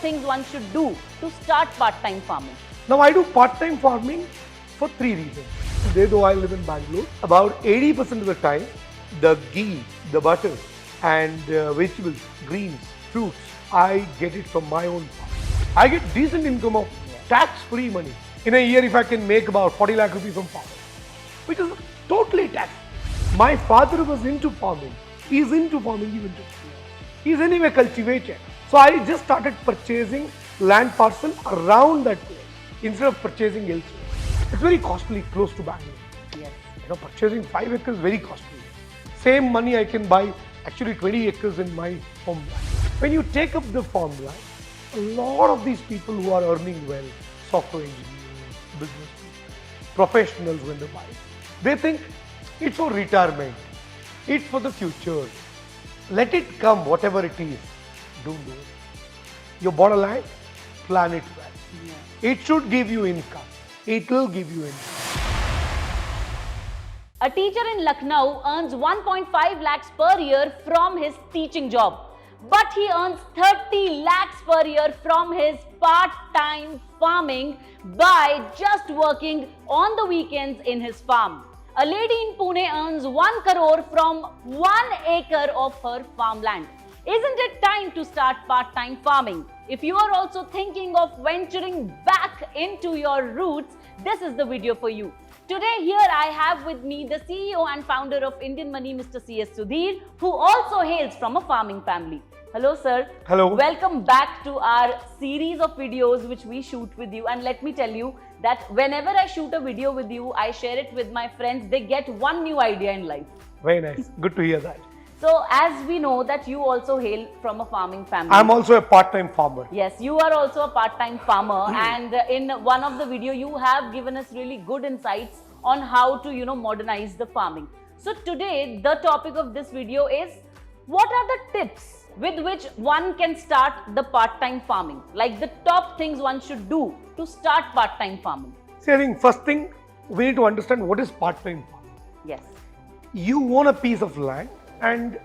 things one should do to start part-time farming? Now I do part-time farming for 3 reasons. Today though I live in Bangalore, about 80% of the time, the ghee, the butter and vegetables, greens, fruits, I get it from my own farm. I get decent income of tax-free money. In a year if I can make about 40 lakh rupees from farming, which is totally tax-free. My father was into farming. He is into farming even today. He is anyway cultivated. So I just started purchasing land parcel around that place instead of purchasing elsewhere. It's very costly close to Bangalore. Yes. Purchasing 5 acres is very costly. Same money I can buy actually 20 acres in my homeland. When you take up the farmland, a lot of these people who are earning well, software engineers, business people, professionals when they buy it, they think it's for retirement, it's for the future. Let it come, whatever it is. Don't do it. You bought a land, plan it well. Yeah. It should give you income. It will give you income. A teacher in Lucknow earns 1.5 lakhs per year from his teaching job. But he earns 30 lakhs per year from his part-time farming by just working on the weekends in his farm. A lady in Pune earns 1 crore from 1 acre of her farmland. Isn't it time to start part-time farming? If you are also thinking of venturing back into your roots, this is the video for you. Today here I have with me the CEO and founder of Indian Money, Mr. C.S. Sudheer, who also hails from a farming family. Hello sir. Hello. Welcome back to our series of videos which we shoot with you, and let me tell you that whenever I shoot a video with you, I share it with my friends. They get one new idea in life. Very nice. Good to hear that. So as we know that you also hail from a farming family. I'm also a part-time farmer. Yes, you are also a part-time farmer, and in one of the video you have given us really good insights on how to modernize the farming. So today the topic of this video is, what are the tips with which one can start the part-time farming? Like the top things one should do to start part-time farming. See, I think first thing we need to understand what is part-time farming. Yes. You own a piece of land, and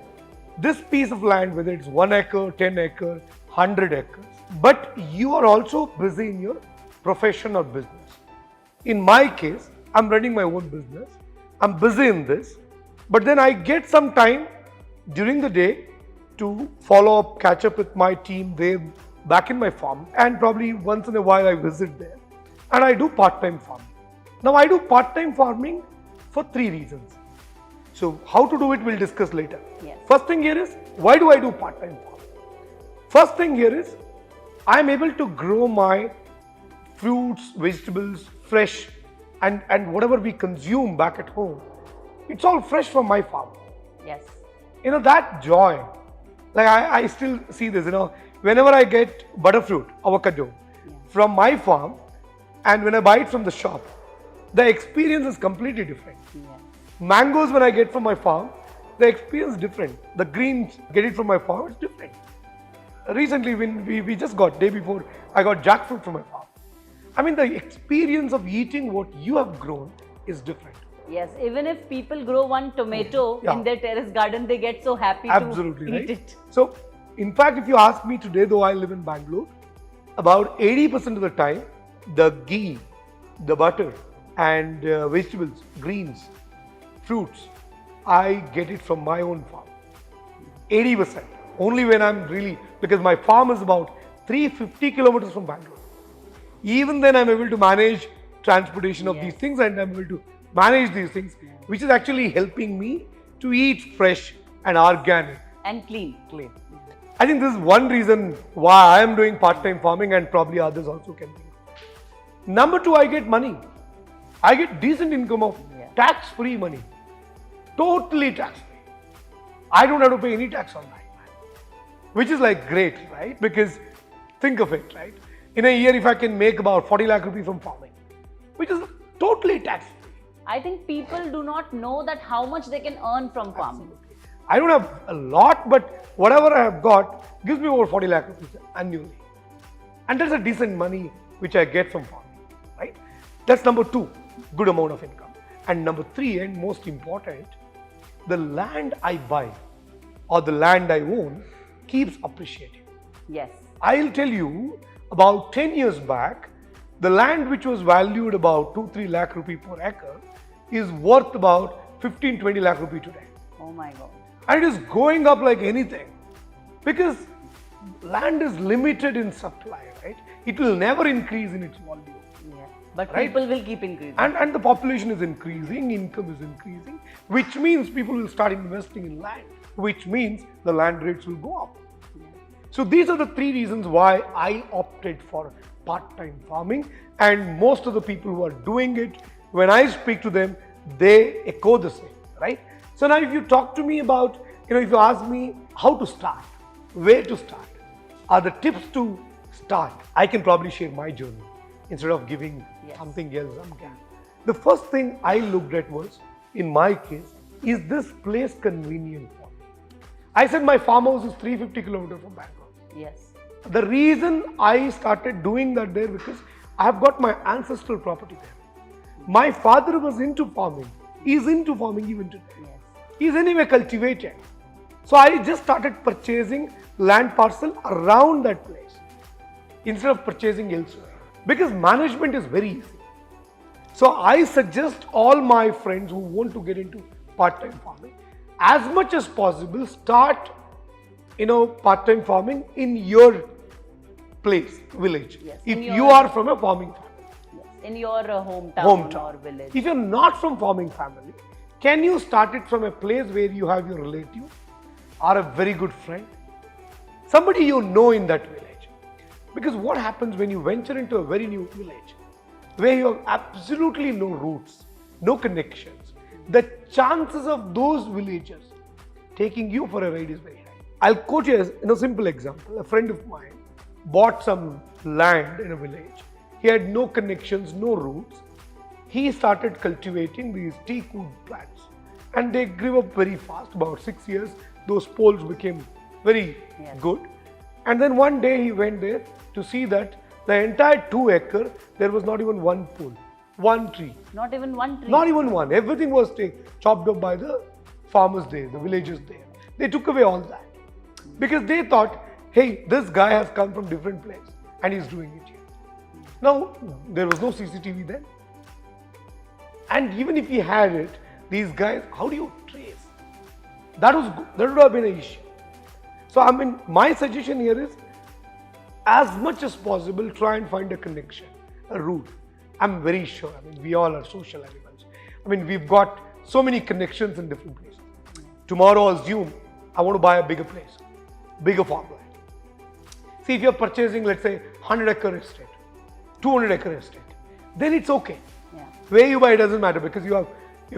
this piece of land, whether it's 1 acre, 10 acre, 100 acres, but you are also busy in your profession or business. In my case, I'm running my own business. I'm busy in this, but then I get some time during the day to follow up, catch up with my team there back in my farm, and probably once in a while I visit there, and I do part-time farming. Now I do part-time farming for 3 reasons. So how to do it we'll discuss later. Yes. First thing here is, why do I do part-time farming? First thing here is, I am able to grow my fruits, vegetables, fresh, and whatever we consume back at home, it's all fresh from my farm. Yes. That joy, like I still see this, whenever I get butterfruit, avocado from my farm, and when I buy it from the shop, the experience is completely different. Yeah. Mangoes, when I get from my farm, the experience is different. The greens, get it from my farm, it's different. Recently, when we just got, day before, I got jackfruit from my farm. I mean, the experience of eating what you have grown is different. Yes, even if people grow one tomato in their terrace garden, they get so happy Absolutely, to right? eat it. So, in fact, if you ask me today, though I live in Bangalore, about 80% of the time, the ghee, the butter and vegetables, greens, fruits, I get it from my own farm. 80%. Only when I'm really, because my farm is about 350 kilometers from Bangalore. Even then I'm able to manage transportation of these things, and I'm able to manage these things, which is actually helping me to eat fresh and organic. And clean. I think this is one reason why I am doing part-time farming, and probably others also can think of. Number 2, I get money. I get decent income of tax-free money. Totally tax-free. I don't have to pay any tax on that, which is like great, right? Because think of it, right? In a year if I can make about 40 lakh rupees from farming, which is totally tax-free. I think people do not know that how much they can earn from farming. Absolutely. I don't have a lot, but whatever I have got gives me over 40 lakh rupees annually. And that's a decent money which I get from farming, right? That's number 2, good amount of income. And number 3, and most important, the land I buy or the land I own keeps appreciating. Yes. I'll tell you, about 10 years back, the land which was valued about 2-3 lakh rupee per acre is worth about 15-20 lakh rupee today. Oh my God. And it is going up like anything because land is limited in supply, right? It will never increase in its volume. Yeah. But Right? people will keep increasing. And the population is increasing, income is increasing, which means people will start investing in land, which means the land rates will go up. So these are the 3 reasons why I opted for part-time farming, and most of the people who are doing it, when I speak to them, they echo the same, right? So now if you talk to me about, if you ask me how to start, where to start, are the tips to start, I can probably share my journey instead of giving something else. The first thing I looked at was, in my case, is this place convenient for me? I said my farmhouse is 350 kilometers from Bangalore. Yes. The reason I started doing that there because I have got my ancestral property there. My father was into farming. He is into farming even today. Yes. He is anyway cultivated. So I just started purchasing land parcel around that place instead of purchasing elsewhere because management is very easy. So I suggest all my friends who want to get into part-time farming, as much as possible, start part-time farming in your place, village. Yes, if you are from a farming family. Yes. In your hometown or village. If you're not from farming family, can you start it from a place where you have your relative or a very good friend? Somebody you know in that village. Because what happens when you venture into a very new village, where you have absolutely no roots, no connections, the chances of those villagers taking you for a ride is very high. I'll quote you a simple example. A friend of mine bought some land in a village. He had no connections, no roots. He started cultivating these teak wood plants and they grew up very fast. About 6 years, those poles became very good. And then one day he went there to see that the entire 2 acre, there was not even one pole, one tree. Not even one tree? Not even one. Everything was chopped up by the farmers there, the villagers there. They took away all that. Because they thought, hey, this guy has come from different place and he's doing it here. Now, there was no CCTV then. And even if he had it, these guys, how do you trace? That would have been an issue. So, my suggestion here is, as much as possible, try and find a connection, a route. I'm very sure, we all are social animals. We've got so many connections in different places. Tomorrow, assume I want to buy a bigger place, bigger farmland. See, if you're purchasing, let's say, 100-acre estate, 200-acre estate, then it's okay. Yeah. Where you buy doesn't matter because you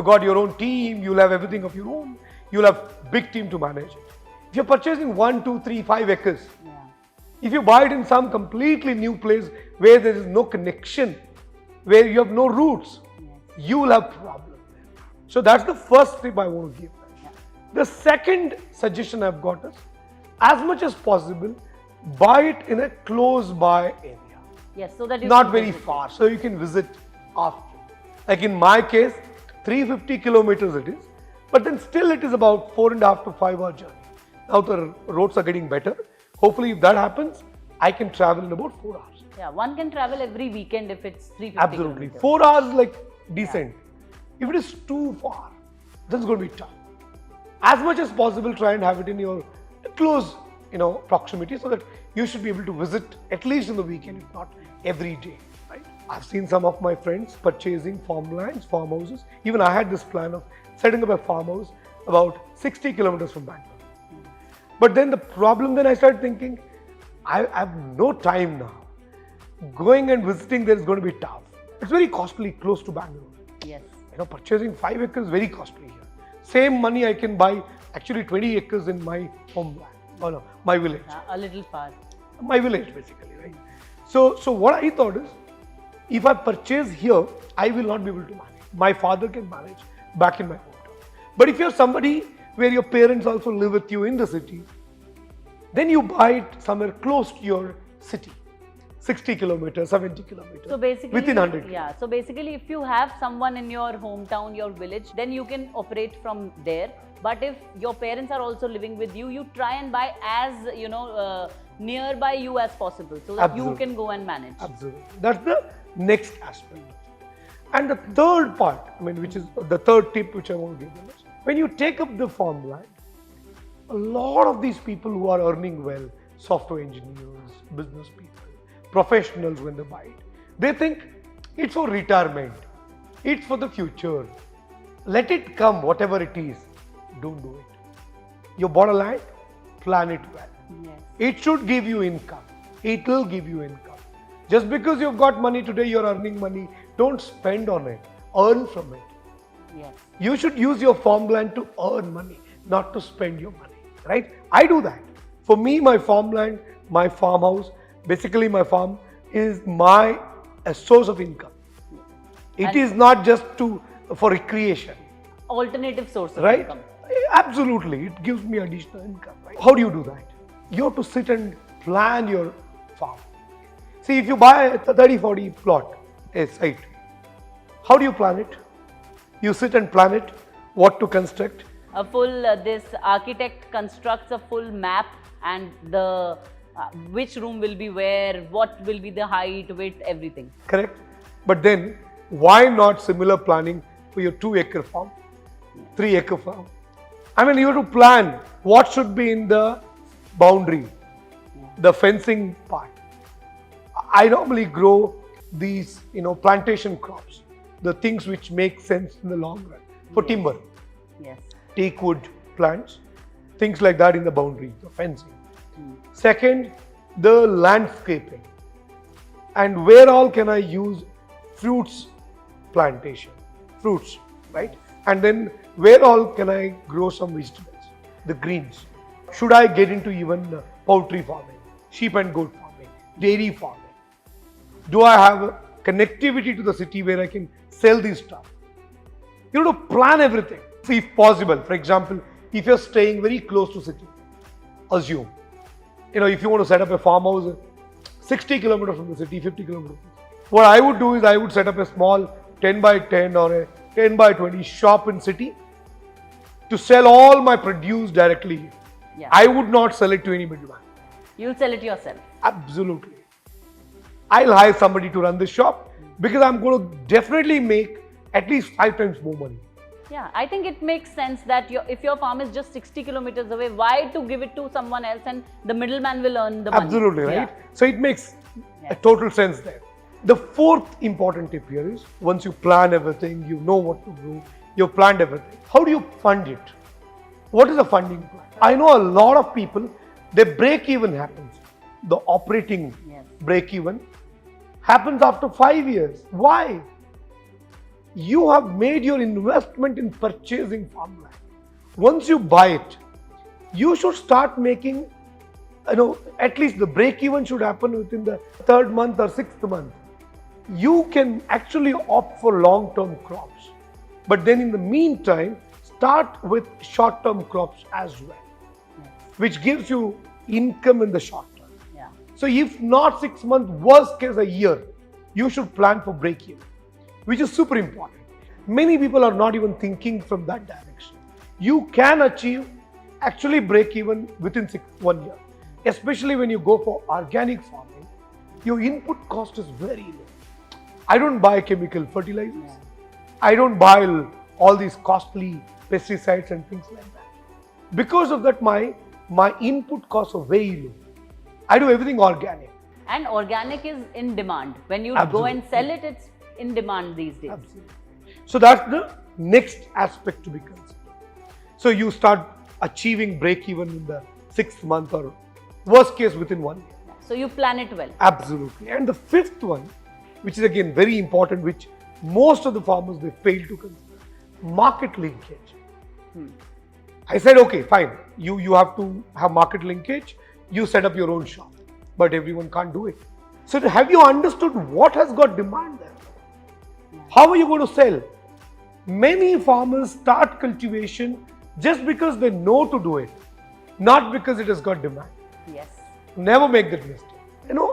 got your own team, you'll have everything of your own, you'll have big team to manage it. If you're purchasing 1, 2, 3, 5 acres, if you buy it in some completely new place where there is no connection, where you have no roots, you will have problems there. So that's the first tip I want to give. The second suggestion I've got is, as much as possible, buy it in a close by area. Yes, so that you not very far, so you can visit after. Like in my case, 350 kilometers it is, but then still it is about 4.5 to 5 hour journey. Now the roads are getting better. Hopefully, if that happens, I can travel in about 4 hours. Yeah, one can travel every weekend if it's 350 Absolutely. kilometers. 4 hours is like decent. If it is too far, that's going to be tough. As much as possible, try and have it in your close, proximity so that you should be able to visit at least in the weekend, if not every day. Right? I've seen some of my friends purchasing farmlands, farmhouses. Even I had this plan of setting up a farmhouse about 60 kilometers from Bangalore. But then the problem, I started thinking, I have no time now. Going and visiting there is going to be tough. It's very costly close to Bangalore. Yes. Purchasing 5 acres is very costly here. Same money I can buy actually 20 acres in my homeland. Oh no, my village. A little far. My village basically, right? So what I thought is, if I purchase here, I will not be able to manage. My father can manage back in my hometown. But if you're somebody where your parents also live with you in the city, then you buy it somewhere close to your city. 60 kilometers, 70 kilometers. So basically, within 100 kilometers. Yeah. So basically, if you have someone in your hometown, your village, then you can operate from there. But if your parents are also living with you, you try and buy as nearby you as possible, so that you Absolutely. can go and manage. Absolutely. That's the next aspect. And the third part, which is the third tip which I want to give you is, when you take up the farmland, a lot of these people who are earning well, software engineers, business people, professionals, when they buy it, they think it's for retirement, it's for the future. Let it come, whatever it is. Don't do it. You bought a land, plan it well. Yes. It should give you income. It will give you income. Just because you've got money today, you're earning money, don't spend on it. Earn from it. Yes. You should use your farmland to earn money, not to spend your money. Right? I do that. For me, my farmland, my farmhouse, basically my farm is a source of income. It is not just for recreation. Alternative source of Right? income. Absolutely. It gives me additional income. Right? How do you do that? You have to sit and plan your farm. See, if you buy a 30-40 plot, a site, how do you plan it? You sit and plan it, what to construct. A full, this architect constructs a full map, and the which room will be where, what will be the height, width, everything. Correct? But then, why not similar planning for your 2-acre farm, 3-acre farm? You have to plan what should be in the boundary, the fencing part. I normally grow these, plantation crops, the things which make sense in the long run for timber. Yes. Teak wood plants, things like that in the boundary, the fencing. Second, the landscaping. And where all can I use fruits plantation, fruits, right? And then where all can I grow some vegetables, the greens? Should I get into even poultry farming, sheep and goat farming, dairy farming? Do I have a connectivity to the city where I can sell this stuff? You have to plan everything. See, if possible, for example, if you're staying very close to city, assume, if you want to set up a farmhouse 60 kilometers from the city, 50 kilometers. What I would do is I would set up a small 10 by 10 or a 10 by 20 shop in city to sell all my produce directly here. Yeah. I would not sell it to any middleman. You'll sell it yourself. Absolutely. I'll hire somebody to run this shop because I'm going to definitely make at least 5 times more money. Yeah, I think it makes sense that if your farm is just 60 kilometers away, why to give it to someone else and the middleman will earn the money? Absolutely, right? Yeah. So it makes a total sense there. The fourth important tip here is, once you plan everything, you know what to do, you've planned everything. How do you fund it? What is a funding plan? I know a lot of people, their break even happens. The operating break even happens after 5 years. Why? You have made your investment in purchasing farmland. Once you buy it, you should start making, at least the break even should happen within the 3rd month or 6th month. You can actually opt for long-term crops. But then in the meantime, start with short-term crops as well, which gives you income in the short term. Yeah. So if not 6 months, worst case a year, you should plan for break even, which is super important. Many people are not even thinking from that direction. You can achieve actually break even within 1 year, especially when you go for organic farming. Your input cost is very low. I don't buy chemical fertilizers. I don't buy all these costly pesticides and things like that. Because of that, my input costs are very low. I do everything organic. And organic is in demand. When you Absolutely. go and sell it, it's in demand these days. Absolutely. So that's the next aspect to be considered. So you start achieving break even in the 6th month or worst case within 1 year. So you plan it well. Absolutely. And the 5th one, which is again very important, which most of the farmers, they fail to consider, market linkage. I said, okay, fine. You have to have market linkage. You set up your own shop, but everyone can't do it. So have you understood what has got demand there? How are you going to sell? Many farmers start cultivation just because they know to do it, not because it has got demand. Yes. Never make that mistake.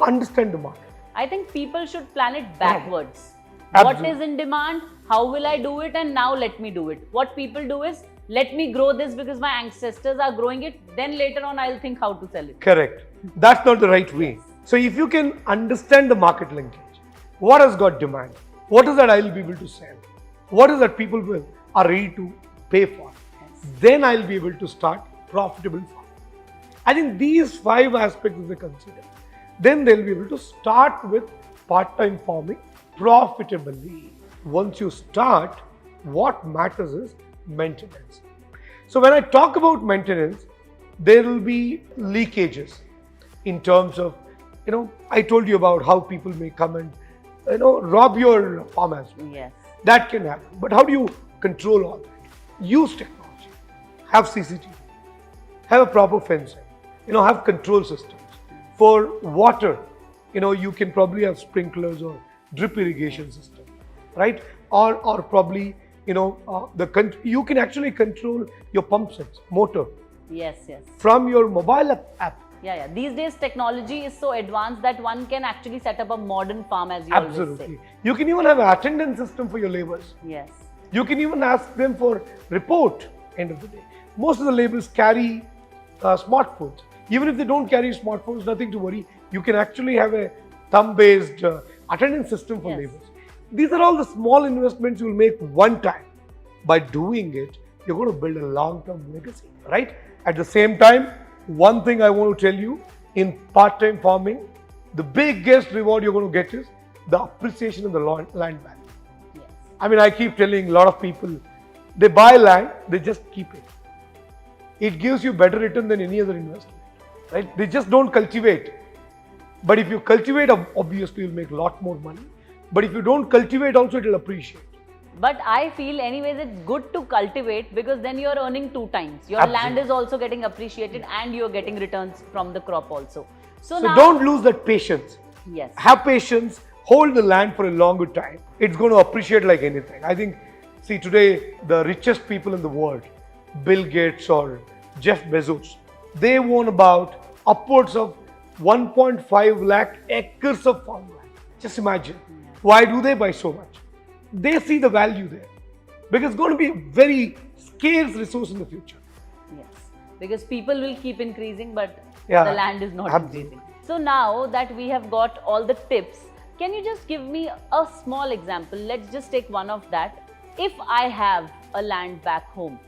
Understand the market. I think people should plan it backwards. Absolutely. What is in demand? How will I do it? And now let me do it. What people do is let me grow this because my ancestors are growing it, then later on I'll think how to sell it. Correct. That's not the right way. So if you can understand the market linkage, what has got demand? What is that I'll be able to sell? What is that people are ready to pay for? Then I'll be able to start profitable farming. I think these 5 aspects if they consider, then they'll be able to start with part-time farming profitably. Once you start, what matters is maintenance. So when I talk about maintenance, there will be leakages in terms of, I told you about how people may come and, rob your farm as well. Yes. That can happen. But how do you control all that? Use technology. Have CCTV. Have a proper fencing. Have control systems. For water, you can probably have sprinklers or drip irrigation system, right? Or probably, you can actually control your pump sets, motor. Yes. From your mobile app. Yeah. These days technology is so advanced that one can actually set up a modern farm, as you always say. Absolutely. You can even have an attendance system for your laborers. Yes. You can even ask them for report end of the day. Most of the laborers carry smartphones. Even if they don't carry smartphones, nothing to worry. You can actually have a thumb-based attendance system for laborers. These are all the small investments you will make one time. By doing it, you're going to build a long-term legacy, right? At the same time, one thing I want to tell you, in part-time farming, the biggest reward you're going to get is the appreciation of the land value. Yes. I keep telling a lot of people, they buy land, they just keep it. It gives you better return than any other investment, right? They just don't cultivate. But if you cultivate, obviously you'll make a lot more money. But if you don't cultivate also, it'll appreciate. But I feel anyways it's good to cultivate because then you're earning 2 times. Your Absolutely. land is also getting appreciated and you're getting returns from the crop also. So now, don't lose that patience. Yes. Have patience, hold the land for a longer time. It's going to appreciate like anything. I think, see today, the richest people in the world, Bill Gates or Jeff Bezos, they own about upwards of 1.5 lakh acres of farmland. Just imagine. Why do they buy so much? They see the value there. Because it's going to be a very scarce resource in the future. Yes. Because people will keep increasing, but Yeah, the land is not absolutely. increasing. So now that we have got all the tips, can you just give me a small example? Let's just take one of that. If I have a land back home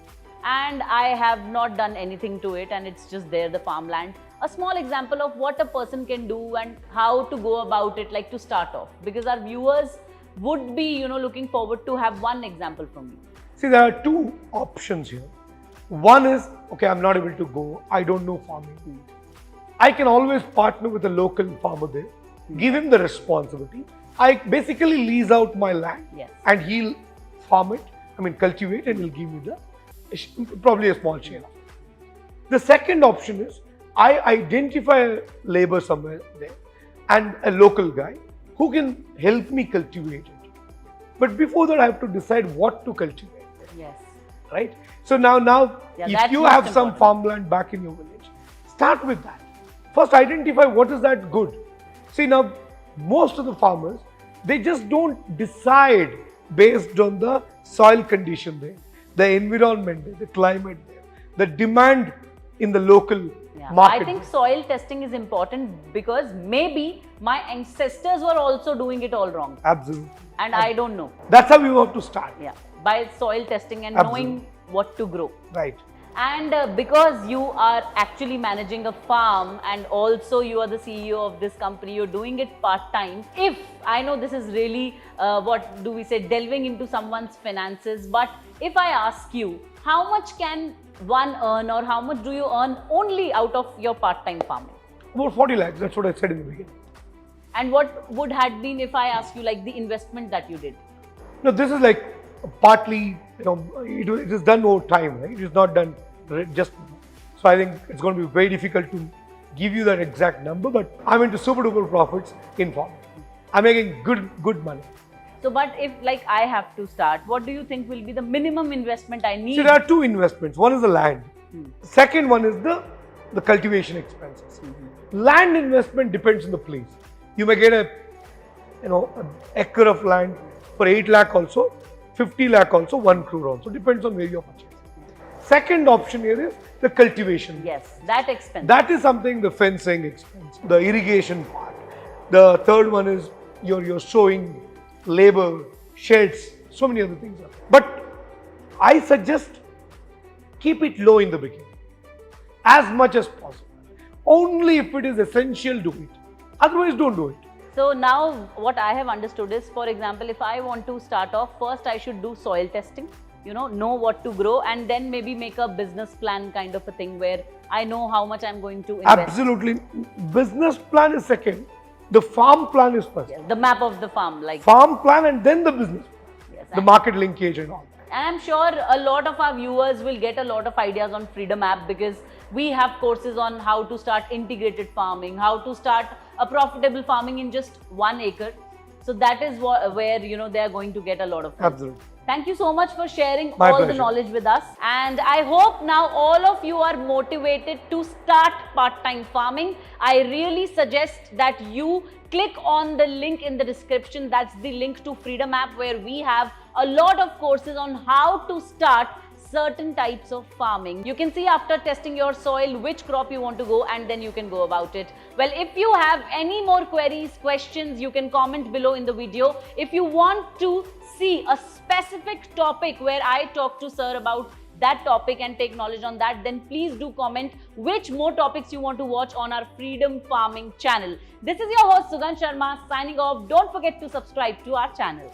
and I have not done anything to it and it's just there, the farmland, a small example of what a person can do and how to go about it, like to start off, because our viewers would be, looking forward to have one example from you. See, there are 2 options here. One is, okay, I'm not able to go, I don't know farming. I can always partner with a local farmer there, give him the responsibility. I basically lease out my land and he'll farm it, cultivate, and he'll give me probably a small share of it. The second option is, I identify a labor somewhere there and a local guy who can help me cultivate it. But before that, I have to decide what to cultivate. Yes. Right? So now if you have some farmland back in your village, start with that. First, identify what is that good. See, now most of the farmers, they just don't decide based on the soil condition there, the environment there, the climate there, the demand in the local market. I think soil testing is important because maybe my ancestors were also doing it all wrong. Absolutely. And I don't know. That's how you have to start. Yeah, by soil testing and knowing what to grow. Right. And because you are actually managing a farm and also you are the CEO of this company, you're doing it part-time. If I know this is really, delving into someone's finances, but if I ask you, how much can one earn or how much do you earn only out of your part-time farming? About 40 lakhs, that's what I said in the beginning. And what would have been if I ask you like the investment that you did? No, this is like partly, it is done over time, right? It is not done just, so I think it's going to be very difficult to give you that exact number, but I'm into super duper profits in farming. I'm making good money. So, but if like I have to start, what do you think will be the minimum investment I need? So there are 2 investments. One is the land. Second one is the cultivation expenses. Land investment depends on the place. You may get an acre of land for 8 lakh also, 50 lakh also, 1 crore also. Depends on where you're purchasing. second option here is the cultivation. Yes, that expensive. That is something, the fencing expense, the irrigation part. The third one is your sowing, labor, sheds, so many other things. But I suggest keep it low in the beginning, as much as possible. Only if it is essential, do it. Otherwise, don't do it. So now what I have understood is, for example, if I want to start off, first I should do soil testing, know what to grow, and then maybe make a business plan kind of a thing where I know how much I'm going to invest. Absolutely. Business plan is second. The farm plan is first. Yes, the map of the farm, like Farm plan and then the business plan. Yes, the market linkage and all. And I'm sure a lot of our viewers will get a lot of ideas on Freedom app, because we have courses on how to start integrated farming, how to start a profitable farming in just 1 acre. So that is where they are going to get a lot of help. Absolutely. Thank you so much for sharing My all the pleasure. knowledge with us. And I hope now all of you are motivated to start part-time farming. I really suggest that you click on the link in the description. That's the link to Freedom app, where we have a lot of courses on how to start certain types of farming. You can see after testing your soil which crop you want to go, and then you can go about it. Well, if you have any more queries, questions, you can comment below in the video. If you want to see a specific topic where I talk to sir about that topic and take knowledge on that, then please do comment which more topics you want to watch on our Freedom Farming channel. This is your host Sugandh Sharma signing off. Don't forget to subscribe to our channel.